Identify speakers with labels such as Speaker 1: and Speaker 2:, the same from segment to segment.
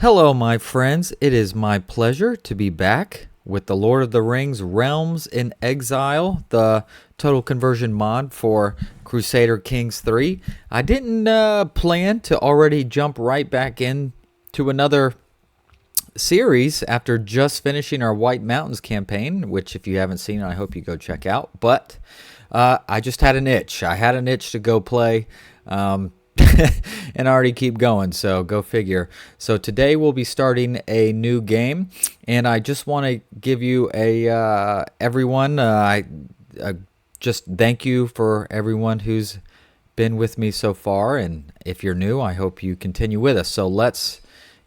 Speaker 1: Hello, my friends. It is my pleasure to be back with the Lord of the Rings Realms in Exile, the total conversion mod for Crusader Kings 3. I didn't plan to already jump right back in to another series after just finishing our White Mountains campaign, which if you haven't seen, I hope you go check out. But I just had an itch. I had an itch to go play. And already keep going, so go figure. So today we'll be starting a new game, and I just want to give you everyone, just thank you for everyone who's been with me so far, and if you're new, I hope you continue with us. So let's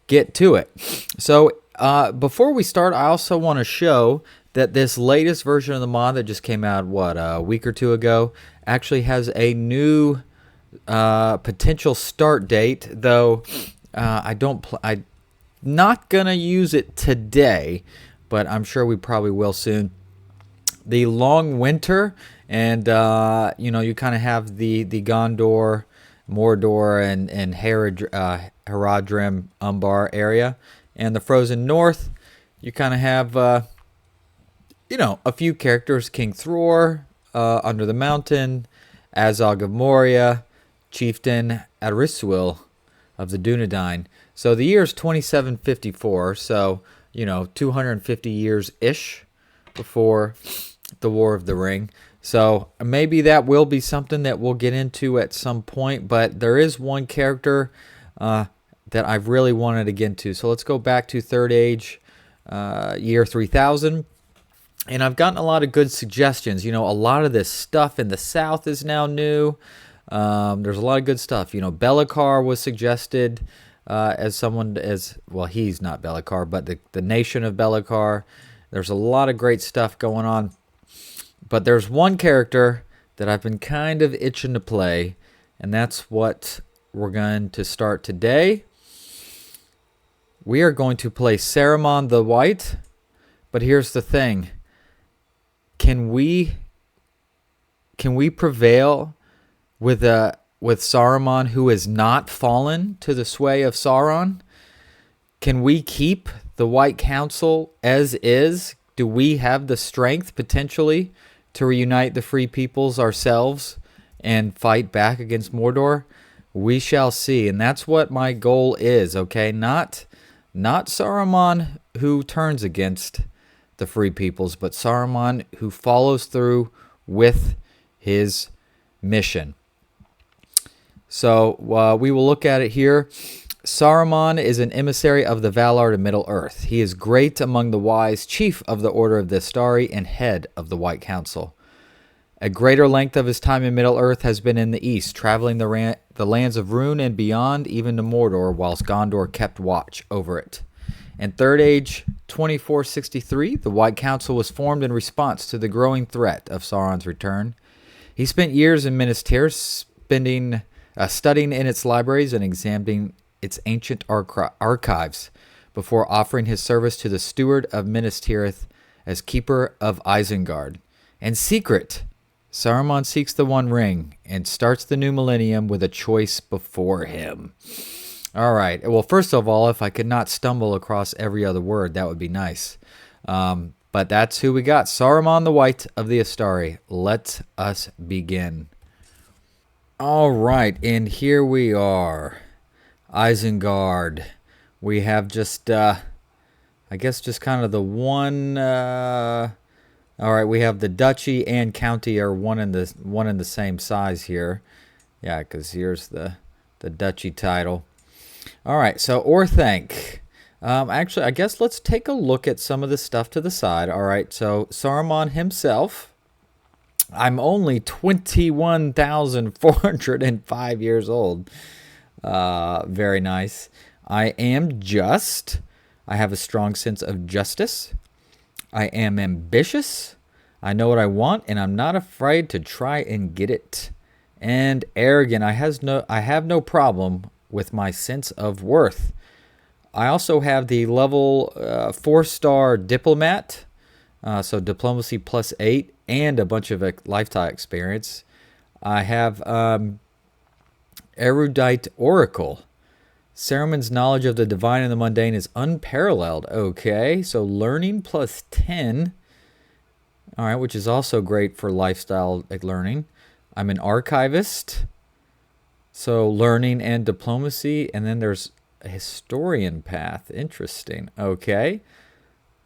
Speaker 1: get to it. So before we start, I also want to show that this latest version of the mod that just came out, a week or two ago, actually has a new potential start date, though I'm not gonna use it today, but I'm sure we probably will soon. The long winter, and you kind of have the Gondor, Mordor, and Haradrim, Umbar area, and the frozen north. You kind of have a few characters: King Thror, Under the Mountain, Azog of Moria, Chieftain Ariswil of the Dunedain. So the year is 2754, so 250 years-ish before the War of the Ring. So maybe that will be something that we'll get into at some point, but there is one character that I've really wanted to get into. So let's go back to Third Age, year 3000. And I've gotten a lot of good suggestions. A lot of this stuff in the south is now new. There's a lot of good stuff. Be'lakor was suggested as someone he's not Be'lakor, but the nation of Be'lakor. There's a lot of great stuff going on. But there's one character that I've been kind of itching to play, and that's what we're going to start today. We are going to play Saruman the White, but here's the thing. Can we prevail with Saruman, who is not fallen to the sway of Sauron? Can we keep the White Council as is? Do we have the strength potentially to reunite the free peoples ourselves and fight back against Mordor? We shall see, and that's what my goal is. Okay, not Saruman who turns against the free peoples, but Saruman who follows through with his mission. So we will look at it here. Saruman is an emissary of the Valar to Middle-earth. He is great among the wise, chief of the Order of the Astari, and head of the White Council. A greater length of his time in Middle-earth has been in the east, traveling the lands of Rhûn and beyond, even to Mordor, whilst Gondor kept watch over it. In Third Age 2463, the White Council was formed in response to the growing threat of Sauron's return. He spent years in Minas Tirith, studying in its libraries and examining its ancient archives before offering his service to the steward of Minas Tirith as keeper of Isengard. In secret, Saruman seeks the One Ring and starts the new millennium with a choice before him. All right. Well, first of all, if I could not stumble across every other word, that would be nice. But that's who we got. Saruman the White of the Astari. Let us begin. All right. And here we are. Isengard. We have just, I guess just kind of the one, all right, we have the duchy and county are one in the same size here. Yeah, because here's the duchy title. All right, so Orthanc. Actually, I guess let's take a look at some of the stuff to the side. All right, so Saruman himself. I'm only 21,405 years old. Very nice. I am just. I have a strong sense of justice. I am ambitious. I know what I want, and I'm not afraid to try and get it. And arrogant. I have no problem with my sense of worth. I also have the level 4-star diplomat, so diplomacy +8, and a bunch of lifetime experience. I have erudite oracle, Saruman's knowledge of the divine and the mundane is unparalleled. Okay, so learning plus 10. All right, which is also great for lifestyle learning. I'm an archivist. So learning and diplomacy. And then there's a historian path. Interesting. Okay.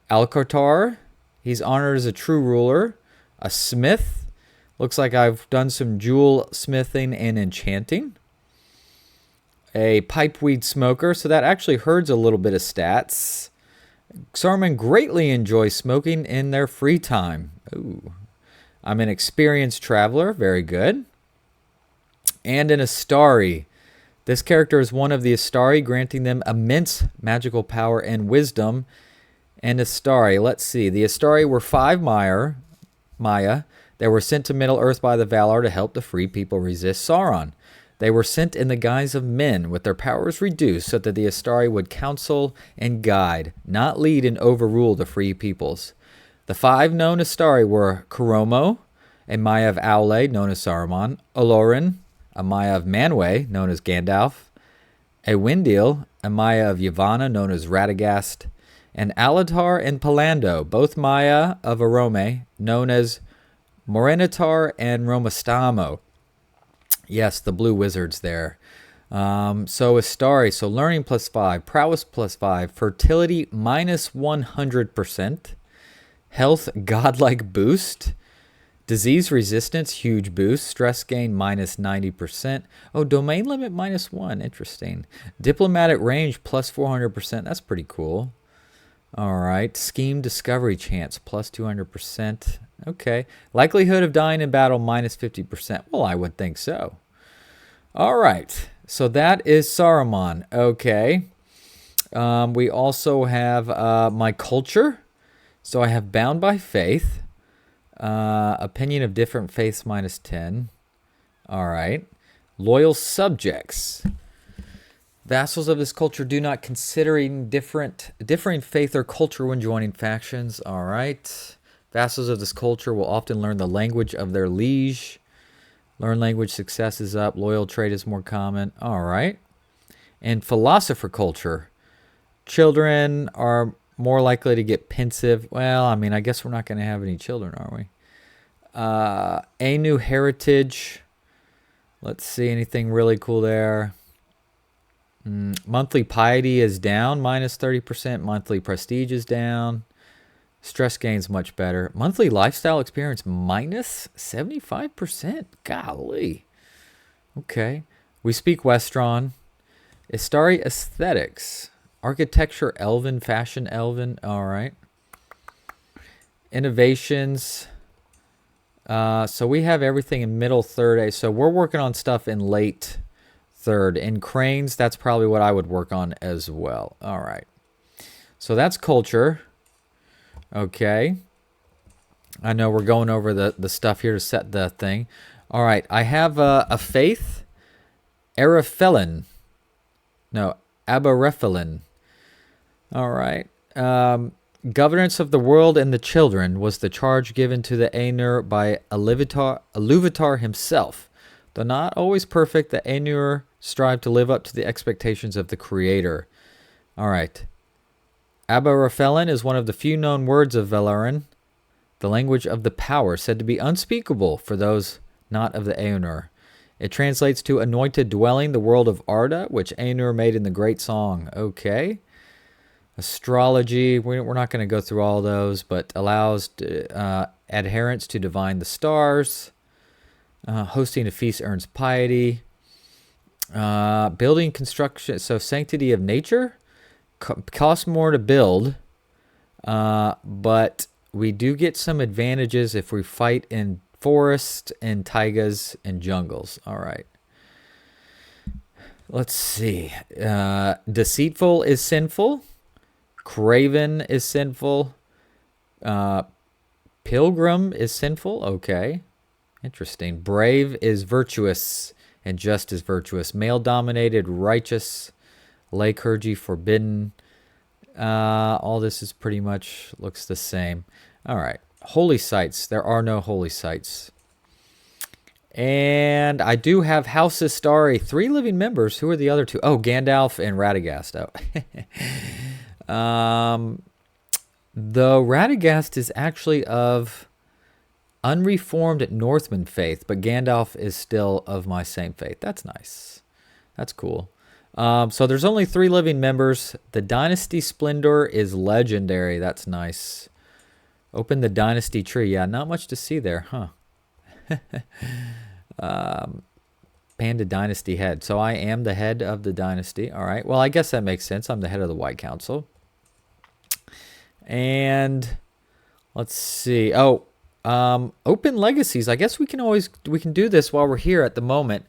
Speaker 1: Alcartar. He's honored as a true ruler. A smith. Looks like I've done some jewel smithing and enchanting. A pipeweed smoker, so that actually herds a little bit of stats. Saruman greatly enjoys smoking in their free time. Ooh. I'm an experienced traveler, very good. And an Astari. This character is one of the Astari, granting them immense magical power and wisdom. And Astari, let's see. The Astari were 5 Maya. They were sent to Middle-earth by the Valar to help the free people resist Sauron. They were sent in the guise of men, with their powers reduced so that the Astari would counsel and guide, not lead and overrule the free peoples. The 5 known Astari were Kuromo, a Maya of Aule, known as Saruman, Olorin, a Maya of Manwë, known as Gandalf, a Windil, a Maya of Yavanna, known as Radagast, and Alatar and Palando, both Maya of Arome, known as Morenitar and Romastamo. Yes, the blue wizards there. So Astari, so learning plus 5, prowess plus 5, fertility minus 100%, health godlike boost, disease resistance huge boost, stress gain minus 90%. Oh, domain limit minus 1, interesting. Diplomatic range plus 400%, that's pretty cool. All right, scheme discovery chance plus 200%. Okay, likelihood of dying in battle minus 50%. Well, I would think so. All right, so that is Saruman. Okay, we also have my culture. So I have bound by faith, opinion of different faiths minus 10. All right, loyal subjects. Vassals of this culture do not considering differing faith or culture when joining factions. All right. Vassals of this culture will often learn the language of their liege. Learn language success is up. Loyal trait is more common. All right. And philosopher culture. Children are more likely to get pensive. Well, I mean, I guess we're not going to have any children, are we? Ainu heritage. Let's see anything really cool there. Monthly piety is down, minus 30%. Monthly prestige is down. Stress gain's much better. Monthly lifestyle experience, minus 75%. Golly. Okay. We speak Westron. Astari aesthetics. Architecture, elven. Fashion, elven. All right. Innovations. So we have everything in middle third A. So we're working on stuff in late third. In cranes, that's probably what I would work on as well. All right. So that's culture. Okay. I know we're going over the stuff here to set the thing. All right. I have a faith. Araphelin. No, Abarephelin. All right. Governance of the world and the children was the charge given to the Ainur by Iluvatar himself. Though not always perfect, the Ainur strive to live up to the expectations of the Creator. All right. Abaraphelin is one of the few known words of Velarin, the language of the power, said to be unspeakable for those not of the Ainur. It translates to anointed dwelling, the world of Arda, which Ainur made in the great song. Okay. Astrology, we're not going to go through all those, but allows adherence to divine the stars. Hosting a feast earns piety. Building construction, so sanctity of nature costs more to build, but we do get some advantages if we fight in forests and taigas and jungles. All right. Let's see. Deceitful is sinful. Craven is sinful. Pilgrim is sinful. Okay. Interesting. Brave is virtuous and just is virtuous. Male-dominated, righteous. Lay clergy, forbidden. All this is pretty much looks the same. All right. Holy sites. There are no holy sites. And I do have House Astari, 3 living members. Who are the other 2? Oh, Gandalf and Radagast. Oh. The Radagast is actually of unreformed Northman faith, but Gandalf is still of my same faith. That's nice. That's cool. So there's only 3 living members. The Dynasty Splendor is legendary. That's nice. Open the Dynasty tree. Yeah, not much to see there, huh? Panda Dynasty head. So I am the head of the Dynasty. All right. Well, I guess that makes sense. I'm the head of the White Council. And let's see. Oh, open legacies. I guess we can do this while we're here at the moment.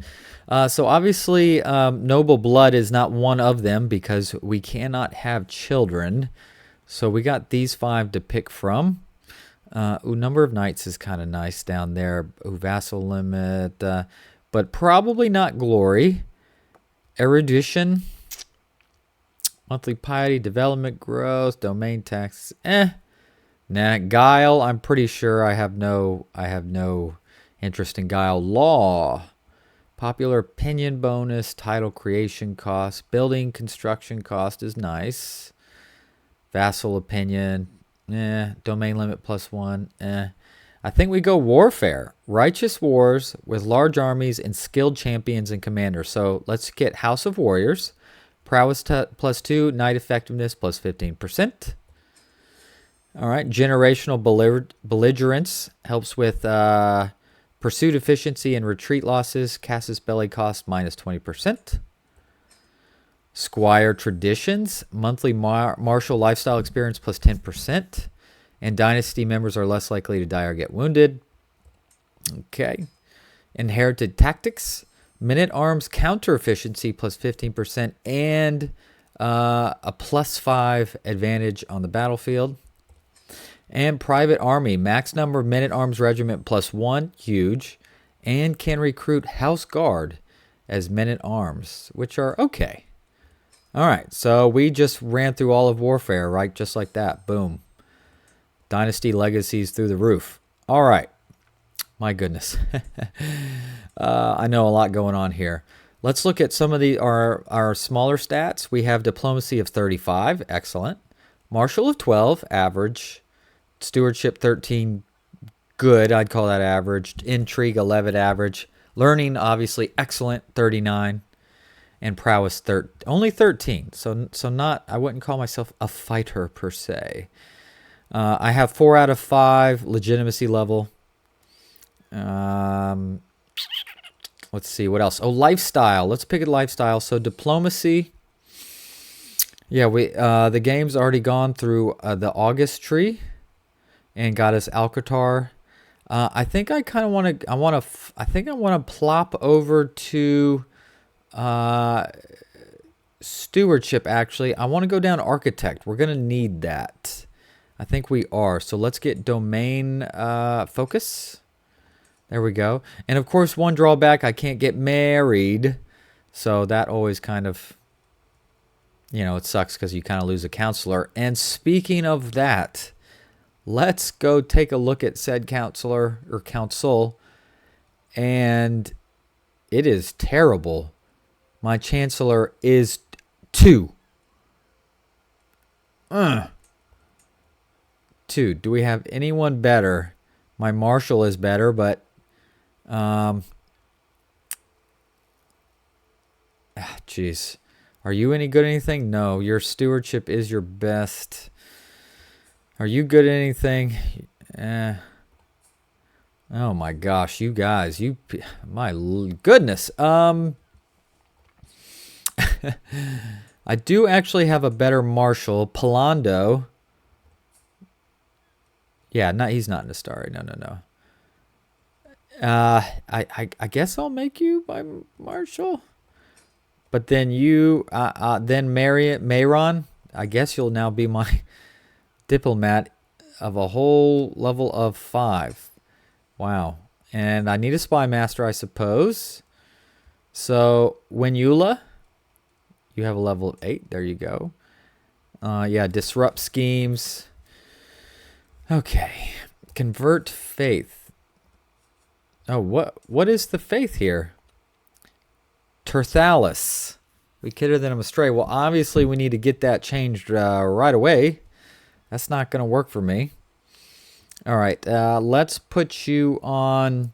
Speaker 1: So obviously, noble blood is not one of them because we cannot have children. So we got these 5 to pick from. Number of knights is kind of nice down there. Vassal limit, but probably not glory. Erudition. Monthly piety, development growth, domain tax. Nah, guile. I'm pretty sure I have no interest in guile. Law. Popular opinion bonus, title creation cost, building construction cost is nice. Vassal opinion, domain limit +1, I think we go warfare. Righteous wars with large armies and skilled champions and commanders. So let's get House of Warriors. Prowess +2, knight effectiveness +15%. All right, generational belligerence helps with pursuit efficiency and retreat losses. Casus belli cost -20%. Squire traditions, monthly martial lifestyle experience +10%. And dynasty members are less likely to die or get wounded. Okay. Inherited tactics, minute arms counter efficiency +15%, and a +5 advantage on the battlefield. And private army, max number of minute arms regiment +1, huge, and can recruit house guard as minute arms, which are okay. All right, so we just ran through all of warfare, right? Just like that, boom. Dynasty legacies through the roof. All right, my goodness. I know a lot going on here. Let's look at some of our smaller stats. We have diplomacy of 35, excellent. Martial of 12, average. Stewardship 13, good. I'd call that average. Intrigue 11, average. Learning, obviously, excellent, 39. And prowess only 13. So not. I wouldn't call myself a fighter per se. I have 4 out of 5 legitimacy level. Let's see what else. Oh, lifestyle. Let's pick a lifestyle. So diplomacy. Yeah, the game's already gone through the August tree and got us Alcatar. I think I kind of want to. I think I want to plop over to stewardship. Actually, I want to go down architect. We're gonna need that. I think we are. So let's get domain focus. There we go. And of course, one drawback, I can't get married. So that always kind of, it sucks because you kind of lose a counselor. And speaking of that, let's go take a look at said counselor or council. And it is terrible. My chancellor is 2. 2. Do we have anyone better? My marshal is better, but jeez. Are you any good at anything? No, your stewardship is your best. Are you good at anything? Oh my gosh, you guys, my goodness. I do actually have a better marshal, Palando. Yeah, he's not in a star. No. I guess I'll make you my marshal. But then then Mayron, I guess you'll now be my diplomat of a whole level of 5. Wow. And I need a spy master, I suppose. So, Wenula, you have a level of 8. There you go. Yeah, disrupt schemes. Okay. Convert faith. Oh, what is the faith here? Terthalis. We kidded them astray. Well, obviously we need to get that changed right away. That's not going to work for me. All right, let's put you on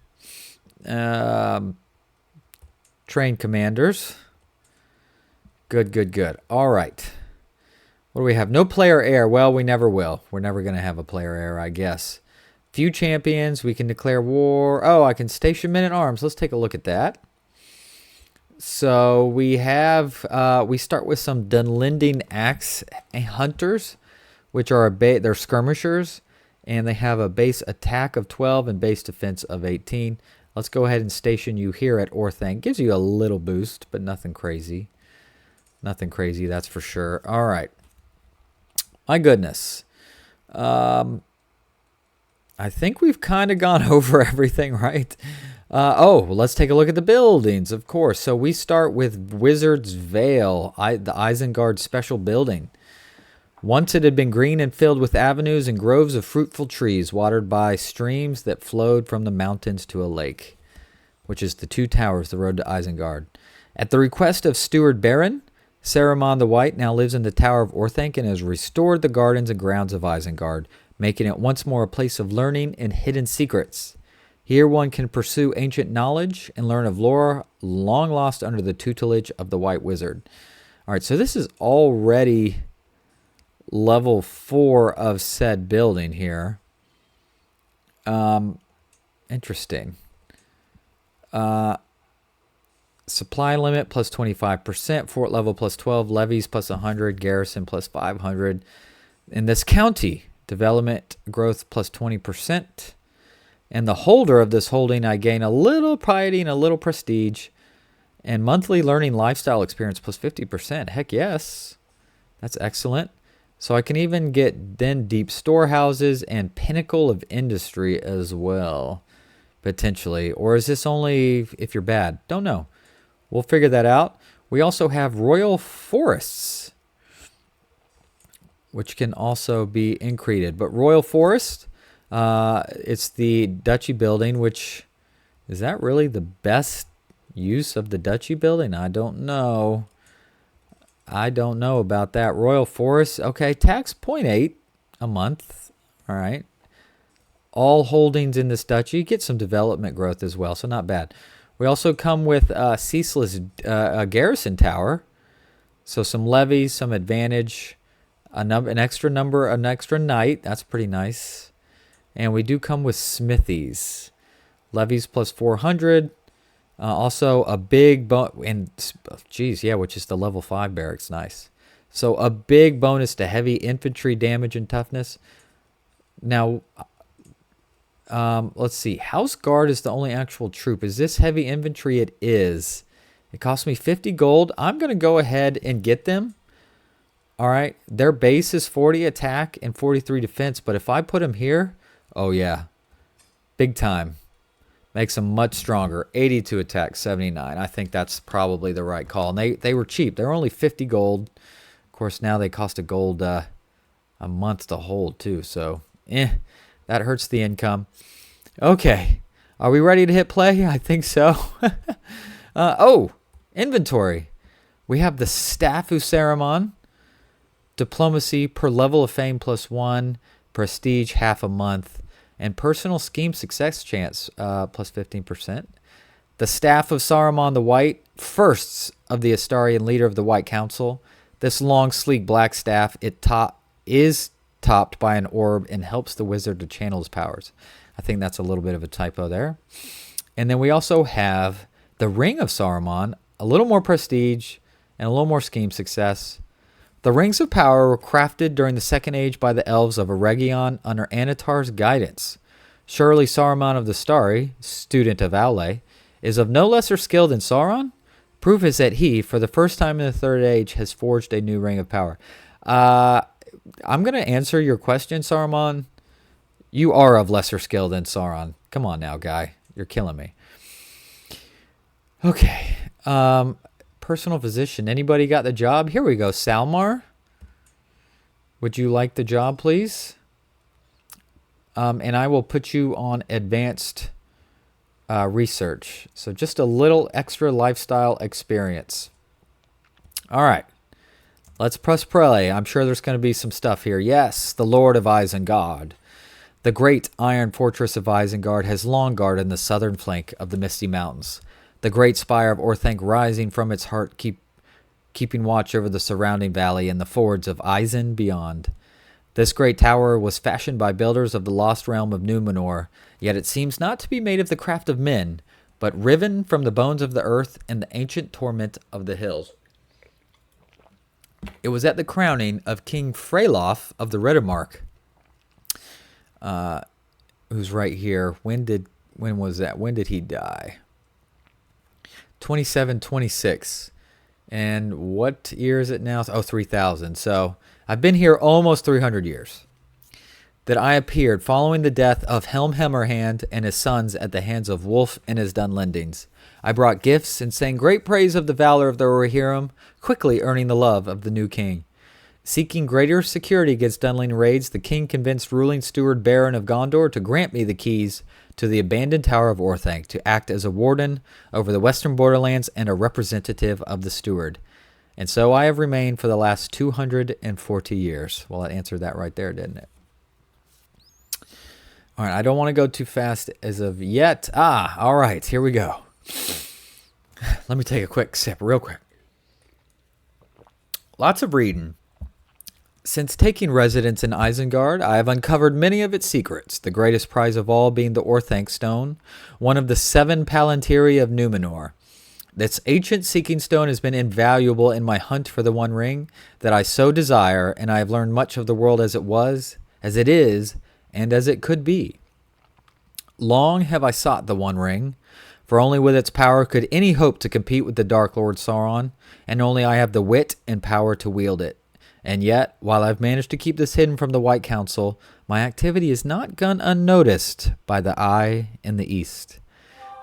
Speaker 1: train commanders. Good, good, good. All right. What do we have? No player heir. Well, we never will. We're never going to have a player heir, I guess. Few champions. We can declare war. Oh, I can station men at arms. Let's take a look at that. So we have, we start with some Dunlending Axe Hunters, which are they're skirmishers, and they have a base attack of 12 and base defense of 18. Let's go ahead and station you here at Orthanc. Gives you a little boost, but nothing crazy. Nothing crazy, that's for sure. All right. My goodness. I think we've kind of gone over everything, right? Let's take a look at the buildings, of course. So we start with Wizard's Vale, the Isengard special building. Once it had been green and filled with avenues and groves of fruitful trees, watered by streams that flowed from the mountains to a lake, which is the two towers, the road to Isengard. At the request of Steward Baron, Saruman the White now lives in the Tower of Orthanc and has restored the gardens and grounds of Isengard, making it once more a place of learning and hidden secrets. Here one can pursue ancient knowledge and learn of lore long lost under the tutelage of the White Wizard. All right, so this is already level 4 of said building here. Interesting. Supply limit plus 25%, fort level plus 12, levies plus 100, garrison plus 500. In this county, development growth plus 20%. And the holder of this holding, I gain a little piety and a little prestige. And monthly learning lifestyle experience plus 50%. Heck yes. That's excellent. So I can even get then deep storehouses and pinnacle of industry as well, potentially. Or is this only if you're bad? Don't know. We'll figure that out. We also have royal forests, which can also be increased. But royal forest, it's the duchy building, which is that really the best use of the duchy building? I don't know. I don't know about that. Royal forest, okay, tax 0.8 a month. All right. All holdings in this duchy get some development growth as well, so not bad. We also come with ceaseless garrison tower, so some levies, some advantage, an extra knight. That's pretty nice. And we do come with smithies, levies plus 400. Also a big which is the level 5 barracks. Nice. So a big bonus to heavy infantry damage and toughness. Now, let's see. House Guard is the only actual troop. Is this heavy infantry? It is. It cost me 50 gold. I'm going to go ahead and get them. All right. Their base is 40 attack and 43 defense. But if I put them here, oh yeah, big time. Makes them much stronger. 82 attack, 79. I think that's probably the right call. And they were cheap. They're only 50 gold. Of course, now they cost a gold a month to hold too. So, that hurts the income. Okay. Are we ready to hit play? I think so. Inventory. We have the Staff of Saruman. Diplomacy per level of fame plus 1. Prestige half a month. And personal scheme success chance plus 15%. The Staff of Saruman the White. Firsts of the Astarian leader of the White Council. This long, sleek black staff is topped by an orb and helps the wizard to channel his powers. I think that's a little bit of a typo there. And then we also have the Ring of Saruman, a little more prestige and a little more scheme success. The Rings of Power were crafted during the Second Age by the elves of Eregion under Anatar's guidance. Surely Saruman of the Starry, student of Aule, is of no lesser skill than Sauron? Proof is that he, for the first time in the Third Age, has forged a new Ring of Power. I'm going to answer your question, Saruman. You are of lesser skill than Sauron. Come on now, guy. You're killing me. Okay. Personal physician. Anybody got the job? Here we go. Salmar. Would you like the job, please? And I will put you on advanced research. So just a little extra lifestyle experience. All right. Let's press play. I'm sure there's going to be some stuff here. Yes, the Lord of Isengard. The great iron fortress of Isengard has long guarded the southern flank of the Misty Mountains. The great spire of Orthanc rising from its heart keeping watch over the surrounding valley and the fords of Isen beyond. This great tower was fashioned by builders of the lost realm of Númenor, yet it seems not to be made of the craft of men, but riven from the bones of the earth and the ancient torment of the hills. It was at the crowning of King Freylof of the Riddermark, who's right here. When was that? When did he die? 2726. And what year is it now? Oh, 3000. So I've been here almost 300 years. That I appeared following the death of Helm Hammerhand and his sons at the hands of Wolf and his Dunlendings. I brought gifts and sang great praise of the valor of the Rohirrim, quickly earning the love of the new king. Seeking greater security against Dunling raids, the king convinced ruling steward Baron of Gondor to grant me the keys to the abandoned Tower of Orthanc to act as a warden over the western borderlands and a representative of the steward. And so I have remained for the last 240 years. Well, that answered that right there, didn't it? All right, I don't want to go too fast as of yet. All right, here we go. Let me take a quick sip, real quick. Lots of reading. Since taking residence in Isengard, I have uncovered many of its secrets, the greatest prize of all being the Orthanc stone, one of the 7 Palantiri of Númenor. This ancient seeking stone has been invaluable in my hunt for the One Ring that I so desire, and I have learned much of the world as it was, as it is, and as it could be. Long have I sought the One Ring, for only with its power could any hope to compete with the Dark Lord Sauron, and only I have the wit and power to wield it. And yet, while I've managed to keep this hidden from the White Council, my activity is not gone unnoticed by the Eye in the East.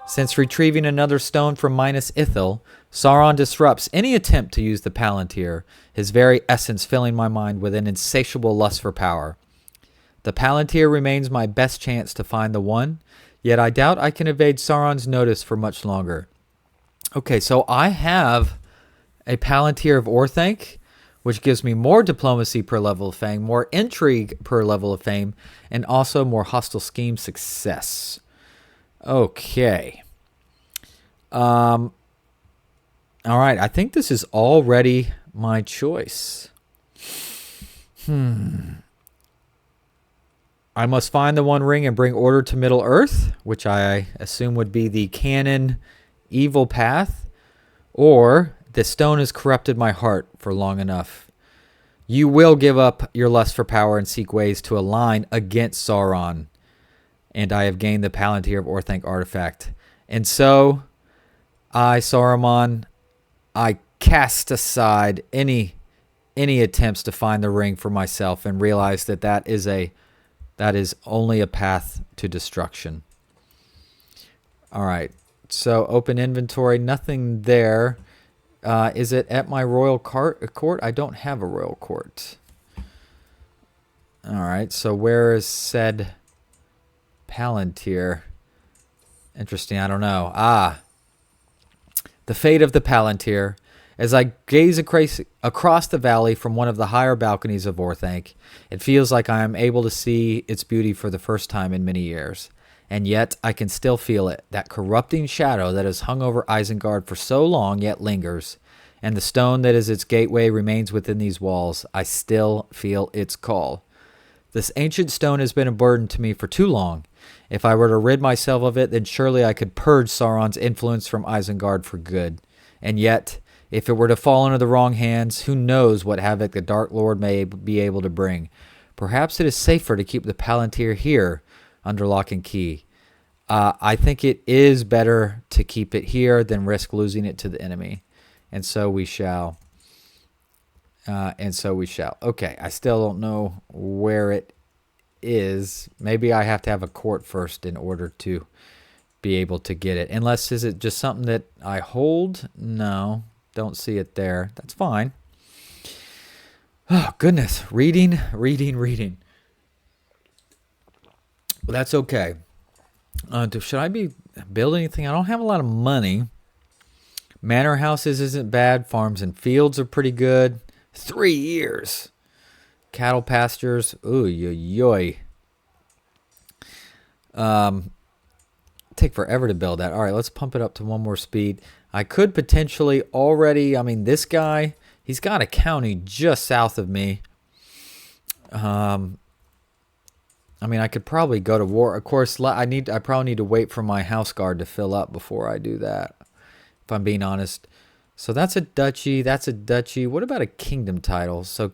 Speaker 1: Since retrieving another stone from Minas Ithil, Sauron disrupts any attempt to use the Palantir, his very essence filling my mind with an insatiable lust for power. The Palantir remains my best chance to find the one, yet I doubt I can evade Sauron's notice for much longer. Okay, so I have a Palantir of Orthanc, which gives me more diplomacy per level of fame, more intrigue per level of fame, and also more hostile scheme success. Okay. All right, I think this is already my choice. I must find the One Ring and bring order to Middle-earth, which I assume would be the canon evil path, or the stone has corrupted my heart for long enough. You will give up your lust for power and seek ways to align against Sauron, and I have gained the Palantir of Orthanc artifact. And so, Saruman, I cast aside any attempts to find the ring for myself and realize that that is only a path to destruction. All right, so open inventory, nothing there. Is it at my royal court? I don't have a royal court. All right, so where is said Palantir? Interesting, I don't know. The fate of the Palantir. As I gaze across the valley from one of the higher balconies of Orthanc, it feels like I am able to see its beauty for the first time in many years. And yet I can still feel it. That corrupting shadow that has hung over Isengard for so long yet lingers. And the stone that is its gateway remains within these walls. I still feel its call. This ancient stone has been a burden to me for too long. If I were to rid myself of it, then surely I could purge Sauron's influence from Isengard for good. And yet, if it were to fall into the wrong hands, who knows what havoc the Dark Lord may be able to bring. Perhaps it is safer to keep the Palantir here under lock and key. I think it is better to keep it here than risk losing it to the enemy. And so we shall. Okay, I still don't know where it is. Maybe I have to have a court first in order to be able to get it. Unless, is it just something that I hold? No, don't see it there. That's fine. Oh, goodness. Reading. Well, that's okay. Should I be building anything? I don't have a lot of money. Manor houses isn't bad. Farms and fields are pretty good. 3 years. Cattle pastures. Ooh, yoy. Take forever to build that. All right, let's pump it up to 1 more speed. I could potentially already, I mean, this guy, he's got a county just south of me. I mean, I could probably go to war. Of course, I probably need to wait for my house guard to fill up before I do that, if I'm being honest. So that's a duchy. That's a duchy. What about a kingdom title? So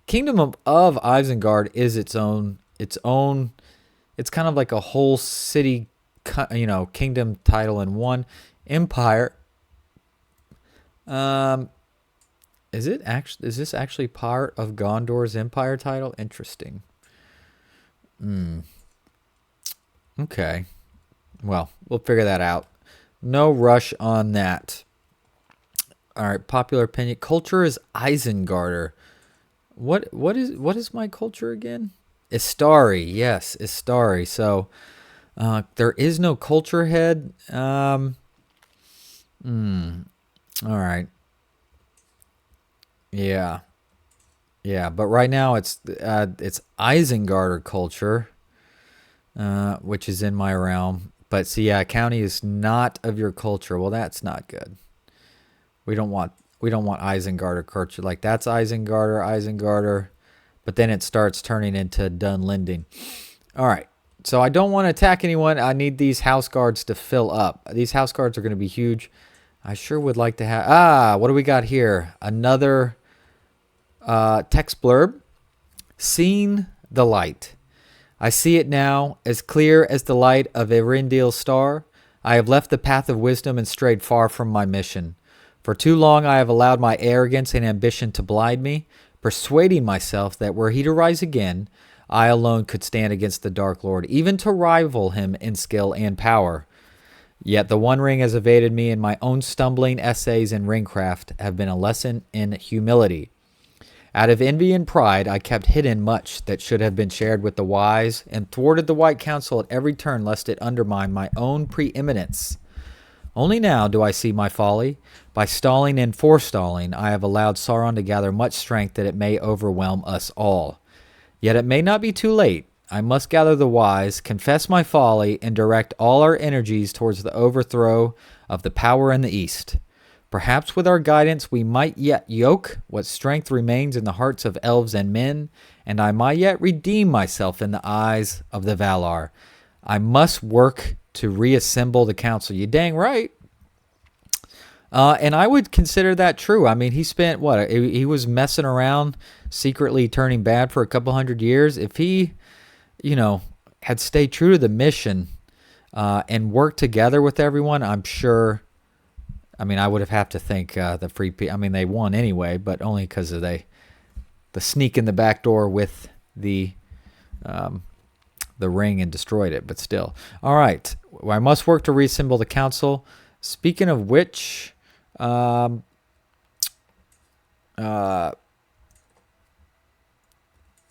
Speaker 1: Kingdom of Isengard is its own. It's kind of like a whole city, kingdom title in one. Empire. Is this actually part of Gondor's empire title? Interesting. Okay. Well, we'll figure that out. No rush on that. All right, popular opinion. Culture is Isengarder. What is my culture again? Istari. Yes, Istari. So there is no culture head. All right. Yeah. Yeah, but right now it's Isengarder culture, which is in my realm. But see, yeah, county is not of your culture. Well, that's not good. We don't want Isengarder culture. Like that's Isengarder, but then it starts turning into Dunlending. All right. So I don't want to attack anyone. I need these house guards to fill up. These house guards are going to be huge. I sure would like to have... what do we got here? Another text blurb. Seen the light. I see it now, as clear as the light of Eärendil's star. I have left the path of wisdom and strayed far from my mission. For too long I have allowed my arrogance and ambition to blind me, persuading myself that were he to rise again, I alone could stand against the Dark Lord, even to rival him in skill and power. Yet the One Ring has evaded me, and my own stumbling essays in ringcraft have been a lesson in humility. Out of envy and pride, I kept hidden much that should have been shared with the wise, and thwarted the White Council at every turn lest it undermine my own preeminence. Only now do I see my folly. By stalling and forestalling, I have allowed Sauron to gather much strength that it may overwhelm us all. Yet it may not be too late. I must gather the wise, confess my folly, and direct all our energies towards the overthrow of the power in the East. Perhaps with our guidance we might yet yoke what strength remains in the hearts of elves and men, and I might yet redeem myself in the eyes of the Valar. I must work to reassemble the council. You dang right. And I would consider that true. I mean, he spent, he was messing around, secretly turning bad for a couple 100 years. If he, had stayed true to the mission and worked together with everyone, I'm sure... I mean, I would have to think the Free People... I mean, they won anyway, but only because of the sneak in the back door with the ring and destroyed it, but still. All right. I must work to reassemble the council. Speaking of which... not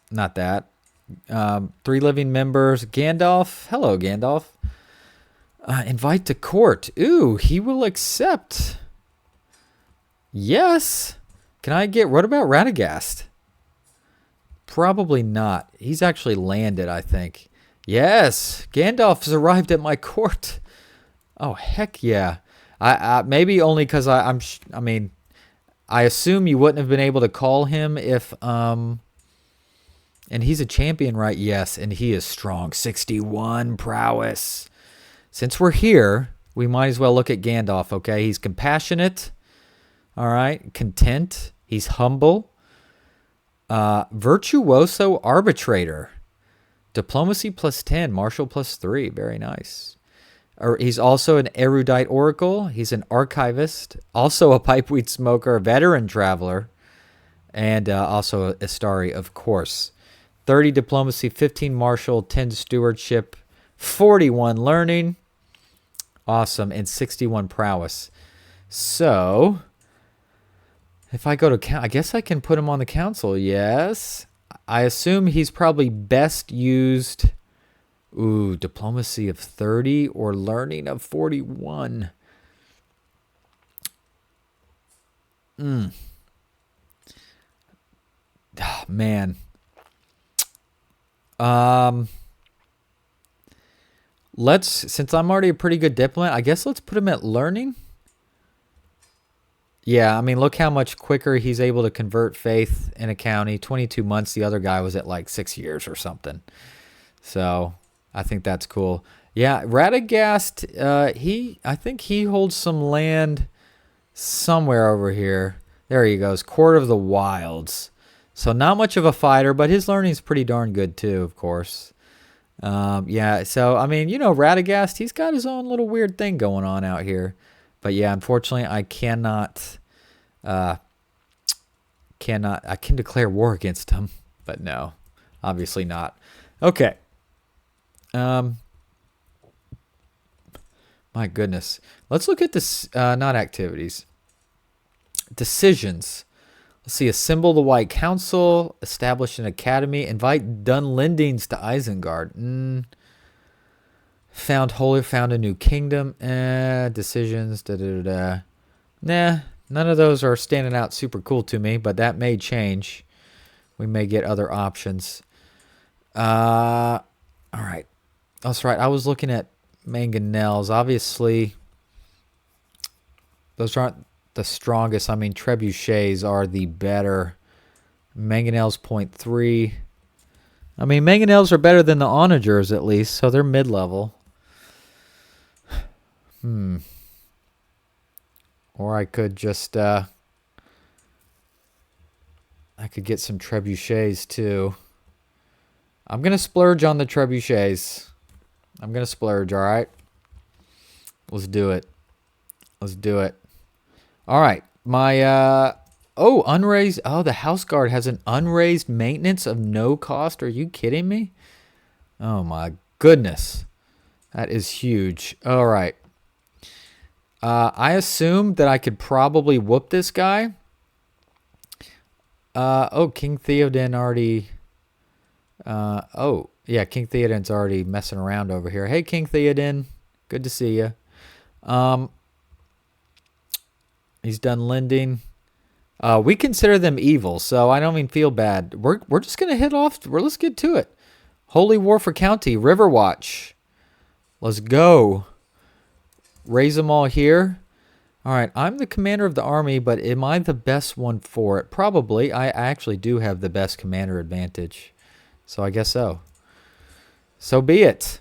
Speaker 1: that. 3 living members. Gandalf. Hello, Gandalf. Invite to court. Ooh, he will accept. Yes. What about Radagast? Probably not. He's actually landed, I think. Yes. Gandalf has arrived at my court. Oh, heck yeah. I maybe only because I assume you wouldn't have been able to call him if, and he's a champion, right? Yes. And he is strong. 61 prowess. Since we're here, we might as well look at Gandalf, okay? He's compassionate, all right? Content. He's humble. Virtuoso arbitrator. Diplomacy +10, martial +3. Very nice. He's also an erudite oracle. He's an archivist. Also a pipeweed smoker, veteran traveler. And also a Istari, of course. 30 diplomacy, 15 martial, 10 stewardship, 41 learning. Awesome. And 61 prowess. So, if I go to... I guess I can put him on the council. Yes. I assume he's probably best used Ooh, diplomacy of 30 or learning of 41. Oh, man. Since I'm already a pretty good diplomat, I guess let's put him at learning. Yeah, I mean, look how much quicker he's able to convert faith in a county. 22 months. The other guy was at like 6 years or something. So I think that's cool. Yeah, Radagast, I think he holds some land somewhere over here. There he goes. Court of the Wilds. So not much of a fighter, but his learning's pretty darn good too, of course. Yeah, so, I mean, Radagast, he's got his own little weird thing going on out here. But yeah, unfortunately, I can declare war against him. But no, obviously not. Okay. My goodness. Let's look at this, not activities. Decisions. Let's see, assemble the White Council, establish an academy, invite Dunlendings to Isengard. Found a new kingdom. Decisions. Nah, none of those are standing out super cool to me, but that may change. We may get other options. All right. That's right. I was looking at mangonels. Obviously, those aren't the strongest. I mean, trebuchets are the better. Mangonels 0.3. I mean, mangonels are better than the onagers at least, so they're mid-level. Or I could just I could get some trebuchets too. I'm gonna splurge on the trebuchets. I'm gonna splurge. All right. Let's do it. Let's do it. All right. My unraised. Oh, the House Guard has an unraised maintenance of no cost. Are you kidding me? Oh my goodness, that is huge. All right. I assumed that I could probably whoop this guy. King Theoden already. Yeah, King Theoden's already messing around over here. Hey, King Theoden, good to see you. He's done lending. We consider them evil, so I don't even feel bad. We're just gonna hit off. Let's get to it. Holy War for County, Riverwatch. Let's go. Raise them all here. All right, I'm the commander of the army, but am I the best one for it? Probably. I actually do have the best commander advantage, so I guess so. So be it.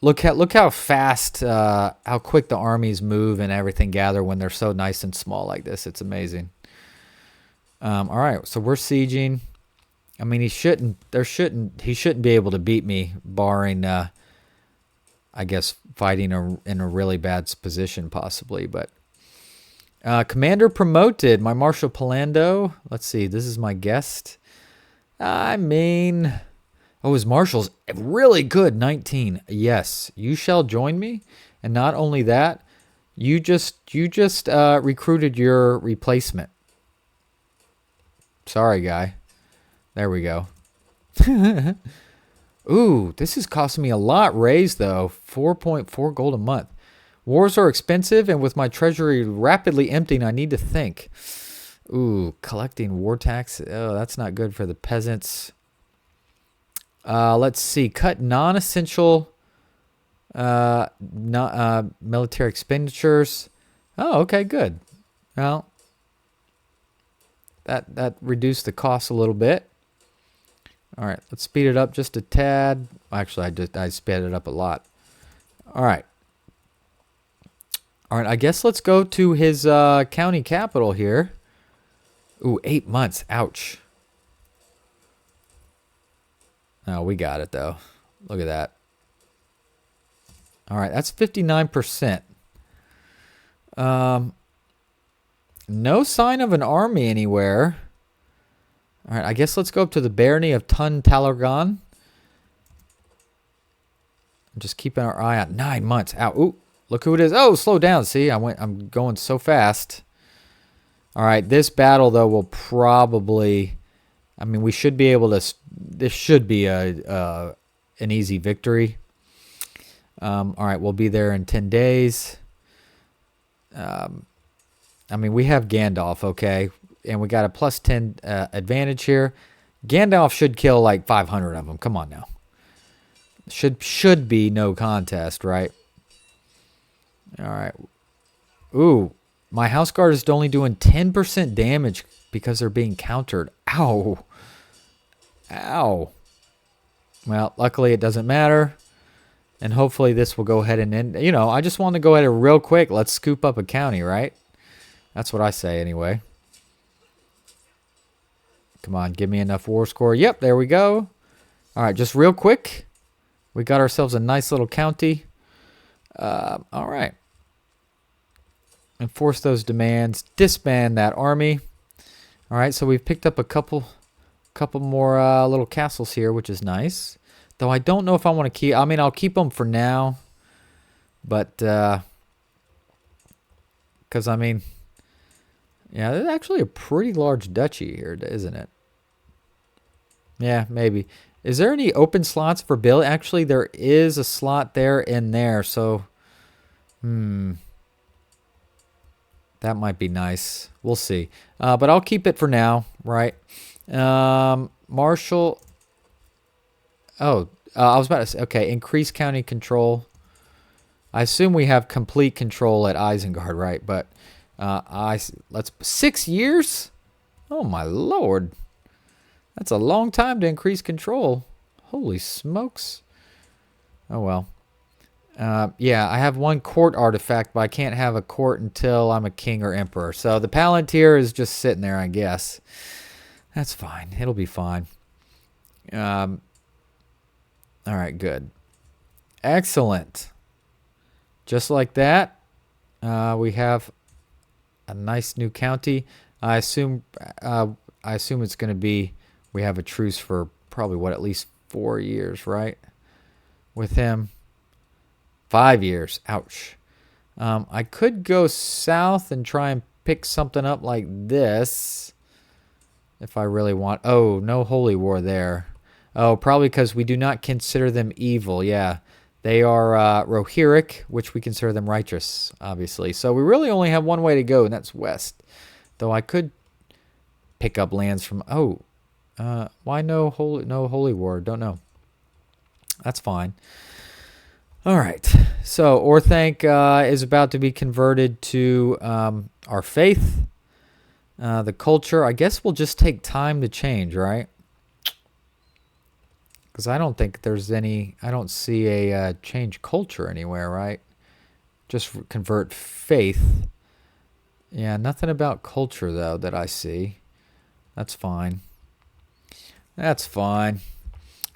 Speaker 1: Look how fast, how quick the armies move and everything gather when they're so nice and small like this. It's amazing. All right, so we're sieging. I mean, he shouldn't be able to beat me, barring, I guess, fighting in a really bad position possibly. But commander promoted, my Marshal Palando. Let's see, this is my guest. I mean, oh, his marshal's really good, 19. Yes, you shall join me. And not only that, you just recruited your replacement. Sorry, guy. There we go. Ooh, this is costing me a lot raised, though. 4.4 gold a month. Wars are expensive, and with my treasury rapidly emptying, I need to think. Ooh, collecting war tax. Oh, that's not good for the peasants. Let's see. Cut non-essential military expenditures. Oh, okay, good. Well, that reduced the cost a little bit. All right, let's speed it up just a tad. Actually, I sped it up a lot. All right. All right, I guess let's go to his county capital here. Ooh, 8 months. Ouch. Oh, we got it, though. Look at that. All right, that's 59%. No sign of an army anywhere. All right, I guess let's go up to the barony of Tun Talargan. I'm just keeping our eye on 9 months. Ow, ooh, look who it is. Oh, slow down. See, I'm going so fast. All right, this battle, though, will probably... I mean, we should be able to... This should be a an easy victory. All right, we'll be there in 10 days. I mean, we have Gandalf, okay? And we got a plus 10 advantage here. Gandalf should kill like 500 of them. Come on now. Should be no contest, right? All right. Ooh, my house guard is only doing 10% damage because they're being countered. Ow. Ow. Well, luckily it doesn't matter. And hopefully this will go ahead and end. You know, I just want to go ahead and real quick. Let's scoop up a county, right? That's what I say anyway. Come on, give me enough war score. Yep, there we go. All right, just real quick. We got ourselves a nice little county. All right. Enforce those demands. Disband that army. All right, so we've picked up a couple more little castles here, which is nice. Though I don't know if I want to keep... I mean, I'll keep them for now. But, because, I mean... Yeah, there's actually a pretty large duchy here, isn't it? Yeah, maybe. Is there any open slots for Bill? Actually, there is a slot there and there, so... That might be nice. We'll see. But I'll keep it for now, right? Marshal... Oh, I was about to say... Okay, increase county control. I assume we have complete control at Isengard, right? But... let's 6 years. Oh my lord, that's a long time to increase control. Holy smokes. Oh well. Yeah, I have one court artifact, but I can't have a court until I'm a king or emperor. So the Palantir is just sitting there, I guess. That's fine. It'll be fine. All right, good, excellent. Just like that, we have a nice new county. I assume it's going to be, we have a truce for probably what, at least 4 years, right? With him. 5 years. Ouch. I could go south and try and pick something up like this if I really want. Oh, no holy war there. Oh, probably because we do not consider them evil. Yeah. They are Rohirric, which we consider them righteous, obviously. So we really only have one way to go, and that's west. Though I could pick up lands from... Oh, why no holy war? Don't know. That's fine. All right. So Orthanc is about to be converted to our faith. The culture, I guess, will just take time to change, right? Because I don't think there's any... I don't see a change culture anywhere, right? Just convert faith. Yeah, nothing about culture, though, that I see. That's fine. That's fine.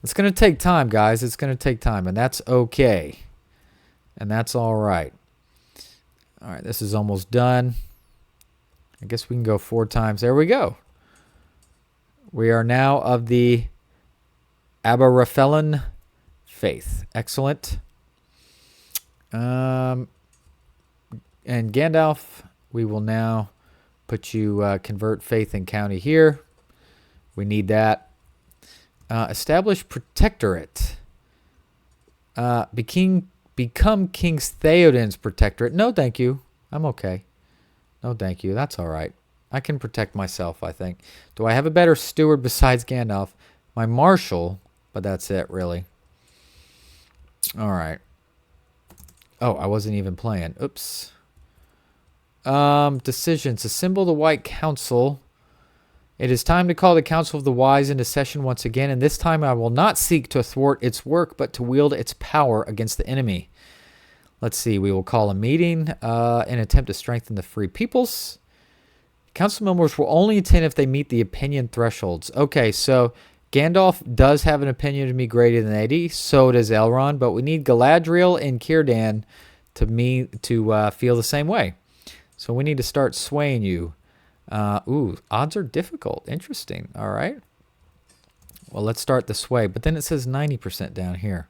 Speaker 1: It's going to take time, guys. It's going to take time, and that's okay. And that's all right. All right, this is almost done. I guess we can go 4 times. There we go. We are now of the... Aberrafellan faith. Excellent. And Gandalf, we will now put you convert faith and county here. We need that. Establish protectorate. Become King Theoden's protectorate. No, thank you. I'm okay. No, thank you. That's all right. I can protect myself, I think. Do I have a better steward besides Gandalf? My marshal... But that's it, really. All right. Oh, I wasn't even playing. Oops. Decisions. Assemble the White Council. It is time to call the Council of the Wise into session once again, and this time I will not seek to thwart its work, but to wield its power against the enemy. Let's see. We will call a meeting in attempt to strengthen the free peoples. Council members will only attend if they meet the opinion thresholds. Okay, so... Gandalf does have an opinion to be greater than 80. So does Elrond. But we need Galadriel and Círdan to feel the same way. So we need to start swaying you. Odds are difficult. Interesting. All right. Well, let's start the sway. But then it says 90% down here.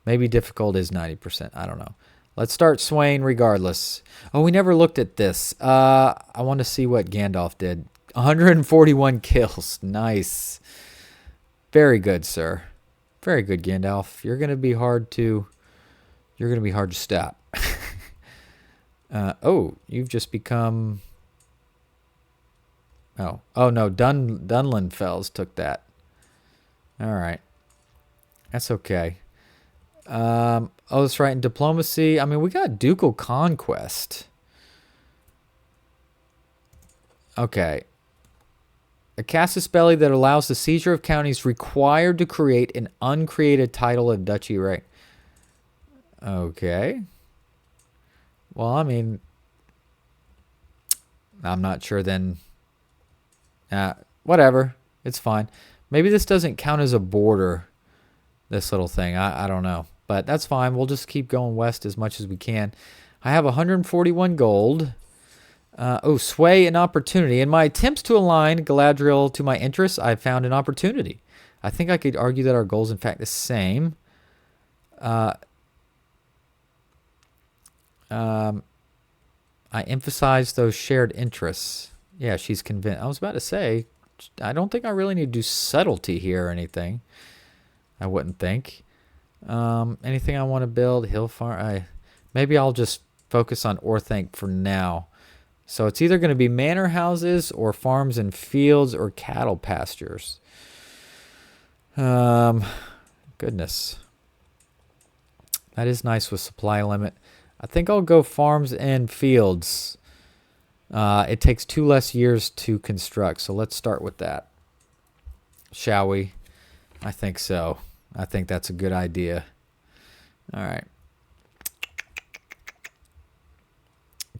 Speaker 1: Maybe difficult is 90%. I don't know. Let's start swaying regardless. Oh, we never looked at this. I want to see what Gandalf did. 141 kills. Nice. Very good, sir. Very good, Gandalf. You're gonna be hard to stop. Oh, you've just become. Oh no, Dunland Fells took that. All right, that's okay. Oh, that's right. In diplomacy, I mean, we got ducal conquest. Okay. A casus belli that allows the seizure of counties required to create an uncreated title of duchy rank. Okay. Well, I mean, I'm not sure then. Whatever. It's fine. Maybe this doesn't count as a border, this little thing. I don't know. But that's fine. We'll just keep going west as much as we can. I have 141 gold. Sway and opportunity. In my attempts to align Galadriel to my interests, I've found an opportunity. I think I could argue that our goals, in fact, the same. I emphasize those shared interests. Yeah, she's convinced. I was about to say, I don't think I really need to do subtlety here or anything. I wouldn't think. Anything I want to build, hill farm. Maybe I'll just focus on Orthanc for now. So it's either going to be manor houses or farms and fields or cattle pastures. Goodness. That is nice with supply limit. I think I'll go farms and fields. It takes 2 less years to construct. So let's start with that. Shall we? I think so. I think that's a good idea. All right.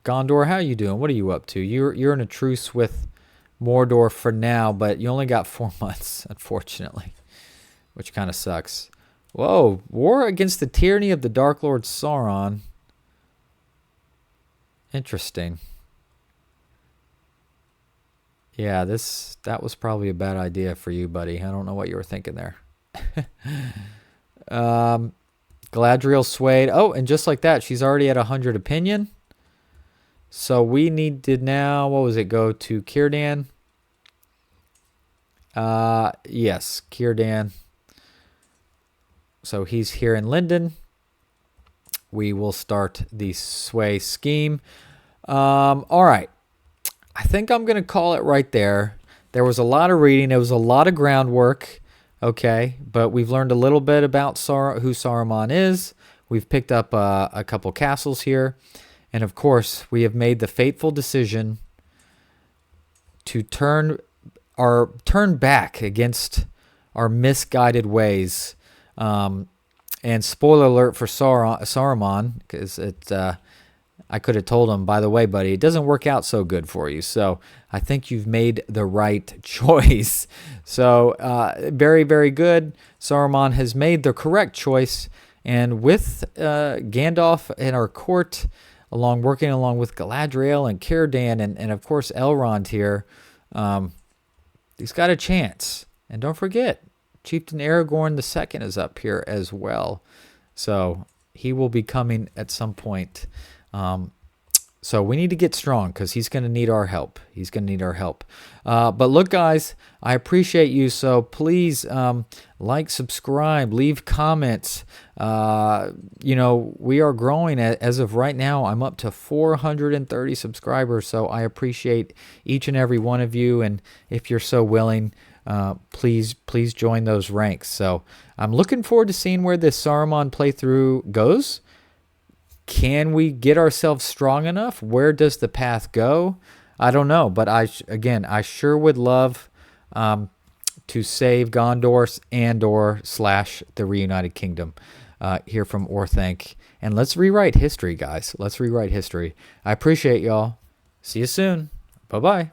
Speaker 1: Gondor, how you doing? What are you up to? You're in a truce with Mordor for now, but you only got 4 months, unfortunately, which kind of sucks. Whoa, war against the tyranny of the Dark Lord Sauron. Interesting. Yeah, that was probably a bad idea for you, buddy. I don't know what you were thinking there. Galadriel swayed. Oh, and just like that, she's already at 100 opinion. So we need to now, what was it, go to Círdan? Yes, Círdan. So he's here in Linden. We will start the sway scheme. All right. I think I'm going to call it right there. There was a lot of reading. There was a lot of groundwork. Okay, but we've learned a little bit about who Saruman is. We've picked up a couple castles here. And of course, we have made the fateful decision to turn back against our misguided ways. And spoiler alert for Saruman, because I could have told him, by the way, buddy, it doesn't work out so good for you. So I think you've made the right choice. So very, very good. Saruman has made the correct choice. And with Gandalf in our court, working along with Galadriel and Círdan and of course Elrond here, he's got a chance. And don't forget, Chieftain Aragorn II is up here as well. So he will be coming at some point. So we need to get strong because he's going to need our help. He's going to need our help. But look, guys, I appreciate you. So please like, subscribe, leave comments. We are growing. As of right now, I'm up to 430 subscribers. So I appreciate each and every one of you. And if you're so willing, please join those ranks. So I'm looking forward to seeing where this Saruman playthrough goes. Can we get ourselves strong enough? Where does the path go? I don't know, but I sure would love to save Gondor and/or / the Reunited Kingdom here from Orthanc. And let's rewrite history, guys. Let's rewrite history. I appreciate y'all. See you soon. Bye-bye.